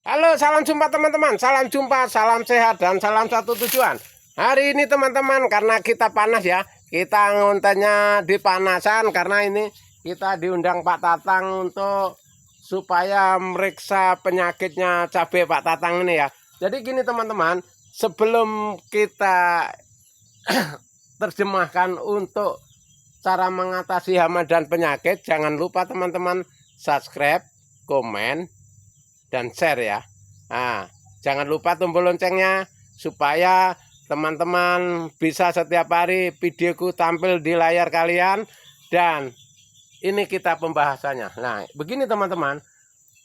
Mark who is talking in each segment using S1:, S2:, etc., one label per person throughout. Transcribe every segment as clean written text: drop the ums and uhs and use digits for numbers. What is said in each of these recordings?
S1: Halo, salam jumpa teman-teman. Salam jumpa, salam sehat, dan salam satu tujuan. Hari ini teman-teman, karena kita panas ya, kita ngontennya di panasan karena ini kita diundang Pak Tatang untuk supaya meriksa penyakitnya cabai Pak Tatang ini ya. Jadi gini teman-teman, sebelum kita terjemahkan untuk cara mengatasi hama dan penyakit, jangan lupa teman-teman subscribe, komen, dan share ya. Nah, jangan lupa tombol loncengnya supaya teman-teman bisa setiap hari videoku tampil di layar kalian. Dan ini kita pembahasannya. Nah, begini teman-teman,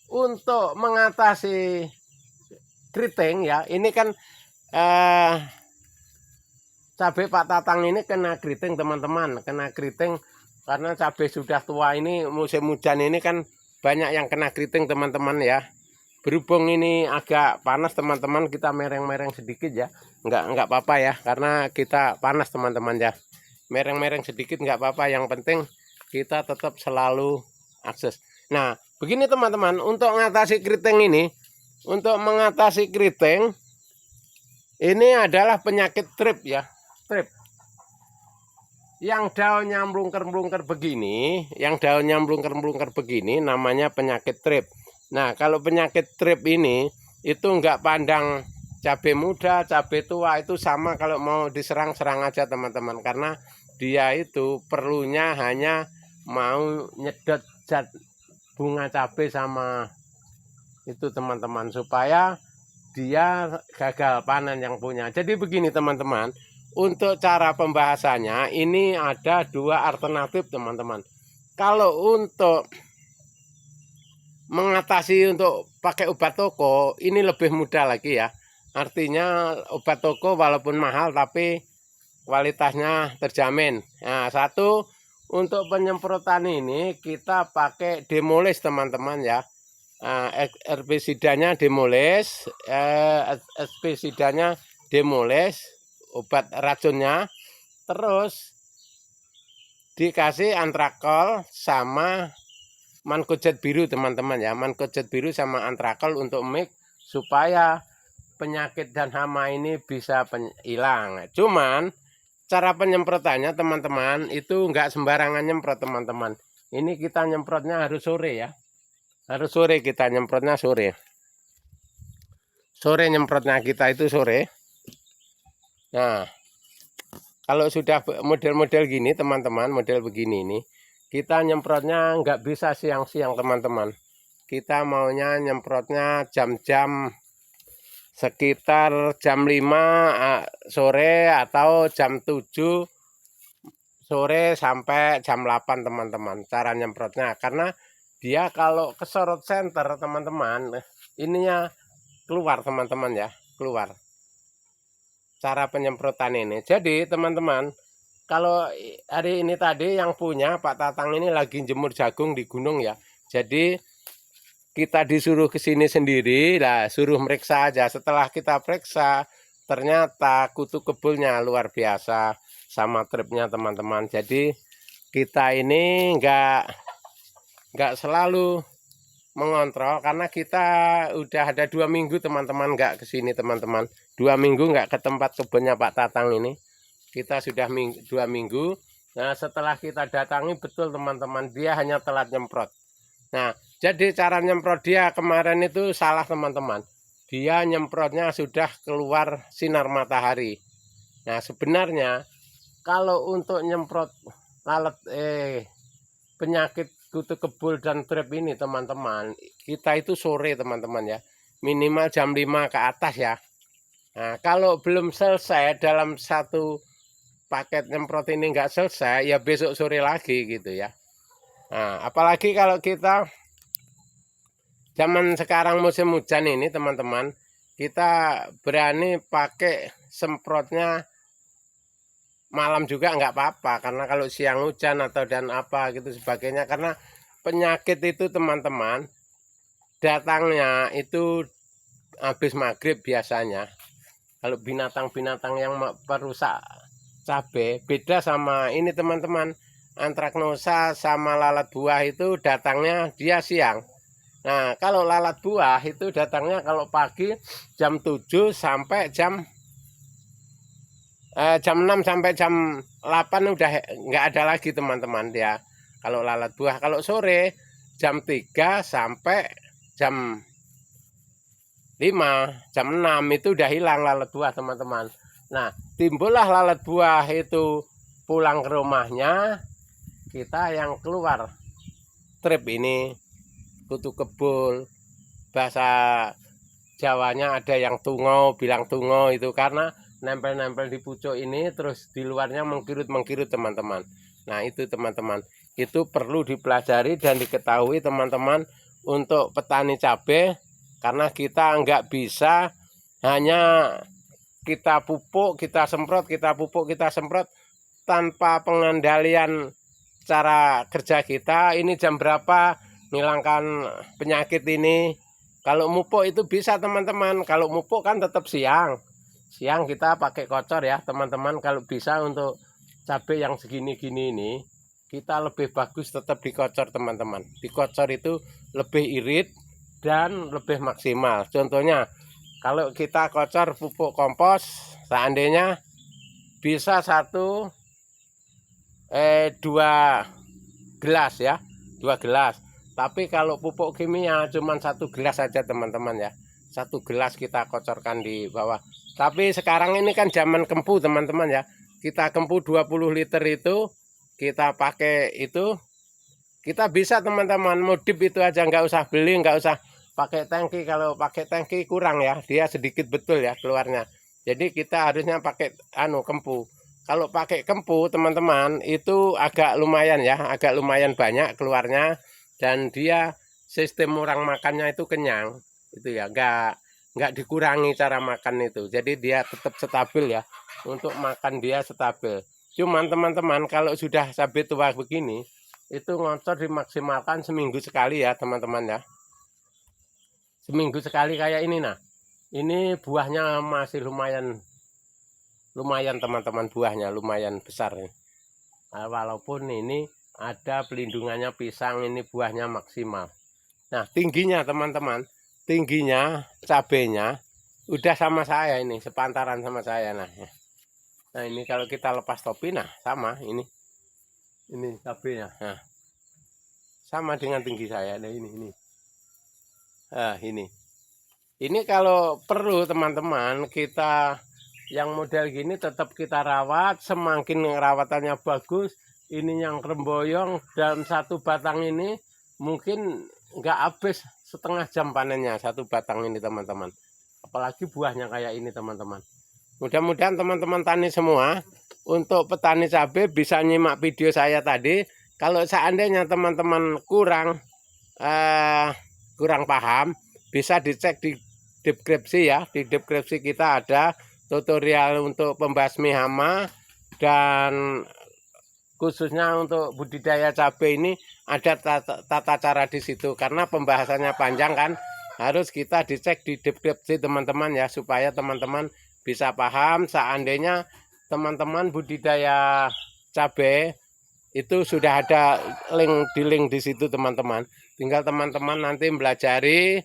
S1: untuk mengatasi keriting ya, ini kan cabai Pak Tatang ini kena keriting teman-teman, kena keriting karena cabai sudah tua ini, musim hujan ini kan banyak yang kena keriting teman-teman ya. Berhubung ini agak panas teman-teman, kita mereng-mereng sedikit ya, nggak apa-apa ya, karena kita panas teman-teman ya, mereng-mereng sedikit nggak apa-apa, yang penting kita tetap selalu akses. Nah begini teman-teman, untuk mengatasi keriting ini, untuk mengatasi keriting ini adalah penyakit trip ya, trip yang daunnya melungker-melungker begini, namanya penyakit trip. Nah, kalau penyakit trip ini itu nggak pandang cabai muda, cabai tua, itu sama. Kalau mau diserang-serang aja teman-teman, karena dia itu perlunya hanya mau nyedot zat bunga cabai sama itu teman-teman, supaya dia gagal panen yang punya. Jadi begini teman-teman, untuk cara pembahasannya ini ada dua alternatif teman-teman. Kalau untuk mengatasi untuk pakai obat toko ini lebih mudah lagi ya. Artinya obat toko walaupun mahal tapi kualitasnya terjamin. Nah, satu, untuk penyemprotan ini kita pakai Demolis teman-teman ya. Herbisidanya Demolis, herbisidanya Demolis, obat racunnya, terus dikasih antrakol sama mancozeb biru teman-teman ya, mancozeb biru sama antrakol untuk mix supaya penyakit dan hama ini bisa hilang. Cuman cara penyemprotannya teman-teman itu nggak sembarangan nyemprot teman-teman. Ini kita nyemprotnya harus sore ya, harus sore, kita nyemprotnya sore. Sore nyemprotnya kita itu sore. Nah, kalau sudah model-model gini teman-teman, model begini ini, kita nyemprotnya nggak bisa siang-siang teman-teman. Kita maunya nyemprotnya jam-jam sekitar jam 5 sore atau jam 7 sore sampai jam 8 teman-teman. Cara nyemprotnya karena dia kalau kesorot senter teman-teman, ininya keluar teman-teman ya, keluar. Cara penyemprotan ini. Jadi teman-teman, kalau hari ini tadi yang punya Pak Tatang ini lagi jemur jagung di gunung ya. Jadi kita disuruh ke sini sendiri, lah suruh meriksa aja. Setelah kita periksa, ternyata kutu kebulnya luar biasa sama tripnya teman-teman. Jadi kita ini nggak selalu mengontrol karena kita udah ada 2 minggu teman-teman nggak kesini teman-teman. 2 minggu nggak ke tempat kebunnya Pak Tatang ini. Kita sudah 2 minggu. Nah setelah kita datangi, betul teman-teman, dia hanya telat nyemprot. Nah jadi cara nyemprot dia kemarin itu salah teman-teman. Dia nyemprotnya sudah keluar sinar matahari. Nah sebenarnya kalau untuk nyemprot lalat penyakit kutu kebul dan trip ini teman-teman, kita itu sore teman-teman ya, minimal jam 5 ke atas ya. Nah kalau belum selesai dalam satu paket nyemprot ini nggak selesai ya, besok sore lagi gitu ya. Nah apalagi kalau kita zaman sekarang musim hujan ini teman-teman, kita berani pakai semprotnya malam juga nggak apa-apa, karena kalau siang hujan atau dan apa gitu sebagainya, karena penyakit itu teman-teman datangnya itu habis maghrib biasanya. Kalau binatang-binatang yang perusak cabai beda sama ini teman-teman, antraknosa sama lalat buah itu datangnya dia siang. Nah, kalau lalat buah itu datangnya kalau pagi jam 7 sampai jam 6 sampai jam 8 udah nggak ada lagi teman-teman ya. Kalau lalat buah, kalau sore jam 3 sampai jam 5, jam 6 itu udah hilang lalat buah teman-teman. Nah, timbullah lalat buah itu pulang ke rumahnya, kita yang keluar trip ini, kutu kebul, bahasa Jawanya ada yang tungau, bilang tungau itu karena nempel-nempel di pucuk ini, terus di luarnya mengkirut-mengkirut teman-teman. Nah itu teman-teman, itu perlu dipelajari dan diketahui teman-teman untuk petani cabai, karena kita nggak bisa hanya kita pupuk, kita semprot, kita pupuk, kita semprot tanpa pengendalian cara kerja kita. Ini jam berapa menghilangkan penyakit ini. Kalau mupuk itu bisa teman-teman, kalau mupuk kan tetap siang kita pakai kocor ya teman-teman. Kalau bisa untuk cabai yang segini-gini ini, kita lebih bagus tetap dikocor teman-teman. Dikocor itu lebih irit dan lebih maksimal. Contohnya kalau kita kocor pupuk kompos, seandainya bisa 2 gelas ya, 2 gelas. Tapi kalau pupuk kimia cuma 1 gelas saja teman-teman ya. 1 gelas kita kocorkan di bawah. Tapi sekarang ini kan zaman kempu teman-teman ya. Kita kempu 20 liter itu, kita pakai itu, kita bisa teman-teman modif itu aja, nggak usah beli, nggak usah pakai tangki. Kalau pakai tangki kurang ya, dia sedikit betul ya keluarnya. Jadi kita harusnya pakai kempu. Kalau pakai kempu teman-teman itu agak lumayan ya, agak lumayan banyak keluarnya. Dan dia sistem orang makannya itu kenyang, itu ya, nggak dikurangi cara makan itu. Jadi dia tetap stabil ya, untuk makan dia stabil. Cuman teman-teman kalau sudah cabai tua begini, itu ngocor dimaksimalkan seminggu sekali ya teman-teman ya. Seminggu sekali kayak ini. Nah ini buahnya masih lumayan teman-teman, buahnya lumayan besar nih. Nah, walaupun ini ada pelindungannya pisang, ini buahnya maksimal. Nah tingginya teman-teman, tingginya cabenya udah sama saya ini, sepantaran sama saya. Nah ini kalau kita lepas topi, nah sama ini cabenya, nah sama dengan tinggi saya. Nah ini nah ini kalau perlu teman-teman, kita yang model gini tetap kita rawat. Semakin rawatannya bagus, ini yang remboyong, dalam 1 batang ini mungkin nggak habis setengah jam panennya 1 batang ini teman-teman. Apalagi buahnya kayak ini teman-teman. Mudah-mudahan teman-teman tani semua, untuk petani cabai bisa nyimak video saya tadi. Kalau seandainya teman-teman kurang paham, bisa dicek di deskripsi ya. Di deskripsi kita ada tutorial untuk pembasmi hama, dan khususnya untuk budidaya cabai ini ada tata cara di situ. Karena pembahasannya panjang kan, harus kita dicek di deskripsi teman-teman ya, supaya teman-teman bisa paham. Seandainya teman-teman budidaya cabai itu sudah ada link di situ teman-teman. Tinggal teman-teman nanti belajari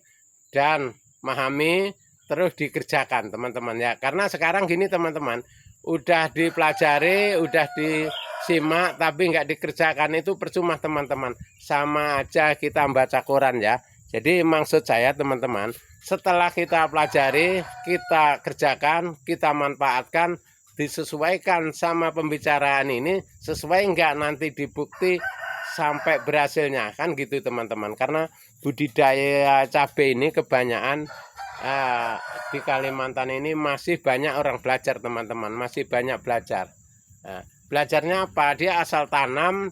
S1: dan memahami, terus dikerjakan teman-teman ya. Karena sekarang gini teman-teman, udah dipelajari, udah disimak, tapi nggak dikerjakan, itu percuma teman-teman. Sama aja kita baca koran ya. Jadi maksud saya teman-teman, setelah kita pelajari, kita kerjakan, kita manfaatkan, disesuaikan sama pembicaraan ini, sesuai nggak nanti dibukti sampai berhasilnya, kan gitu teman-teman. Karena budidaya cabai ini kebanyakan di Kalimantan ini masih banyak orang belajar teman-teman, masih banyak belajar. Belajarnya apa? Dia asal tanam,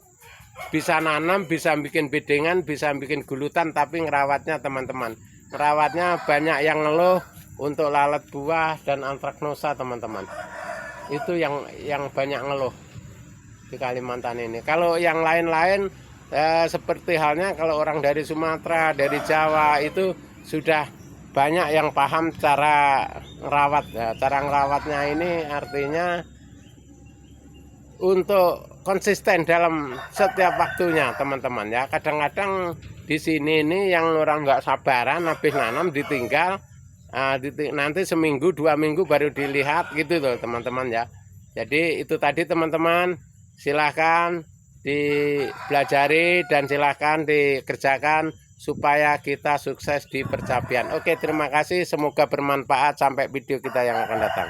S1: bisa nanam, bisa bikin bedengan, bisa bikin gulutan, tapi ngerawatnya teman-teman, ngerawatnya banyak yang ngeluh untuk lalat buah dan antraknosa teman-teman. Itu yang banyak ngeluh di Kalimantan ini. Kalau yang lain-lain seperti halnya kalau orang dari Sumatera, dari Jawa, itu sudah banyak yang paham cara ngerawat. Cara ngerawatnya ini artinya untuk konsisten dalam setiap waktunya teman-teman ya. Kadang-kadang di sini ini yang orang nggak sabaran habis nanam ditinggal, nanti seminggu 2 minggu baru dilihat gitu loh teman-teman ya. Jadi itu tadi teman-teman, silahkan dipelajari dan silahkan dikerjakan supaya kita sukses di percapian. Oke, terima kasih, semoga bermanfaat. Sampai video kita yang akan datang.